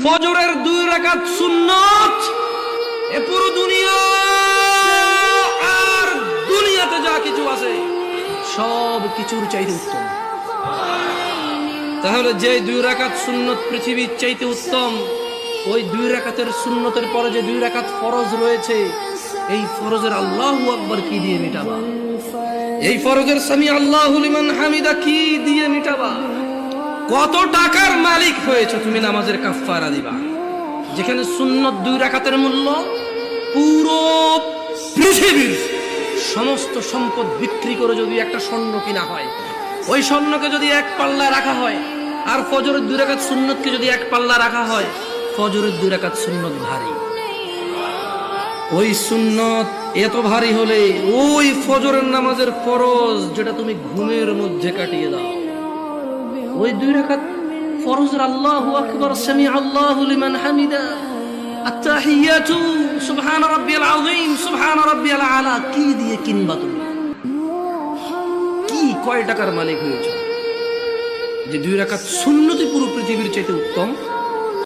ফজরের 2 রাকাত সুন্নত এ পুরো দুনিয়া আর দুনিয়াতে যা কিছু আছে সব কিছুর চাইতে উত্তম। তাহলে যে 2 রাকাত সুন্নত পৃথিবীর চাইতে উত্তম, ওই 2 রাকাতের সুন্নতের পরে যে 2 রাকাত ফরজ রয়েছে, এই ফরজের আল্লাহু আকবার কি দিয়ে মিটাবা? এই ফরজের সামি আল্লাহু লিমান হামিদা কি দিয়ে মিটাবা? কত টাকার মালিক হয়েছে তুমি নামাজের কাফারা দিবা? যেখানে সুন্নত 2 রাকাতের মূল্য পুরো পৃথিবীর সমস্ত সম্পদ বিক্রি করে যদি একটা স্বর্ণ কিনা হয়, ওই স্বর্ণকে যদি এক পাল্লা রাখা হয়, আর ফজরের 2 রাকাত সুন্নতকে যদি এক পাল্লা রাখা হয়, ফজরের 2 রাকাত সুন্নত ভারী। ওই সুন্নত এত ভারী হলে ওই ফজরের নামাজের ফরজ যেটা তুমি ঘুমের মধ্যে কাটিয়ে দাও, ওই 2 রাকাত ফরজের আল্লাহু আকবার, সামি আল্লাহু লিমান হামিদা, আত্তাহিয়াতু সুবহান রাব্বিয়াল আযীম, সুবহান রাব্বিয়াল আলা কি দিয়ে কিনবা তুমি? কি কয় টাকার মালিক হয়েছে যে 2 রাকাত সুন্নতি পুরো পৃথিবীর চাইতে উত্তম?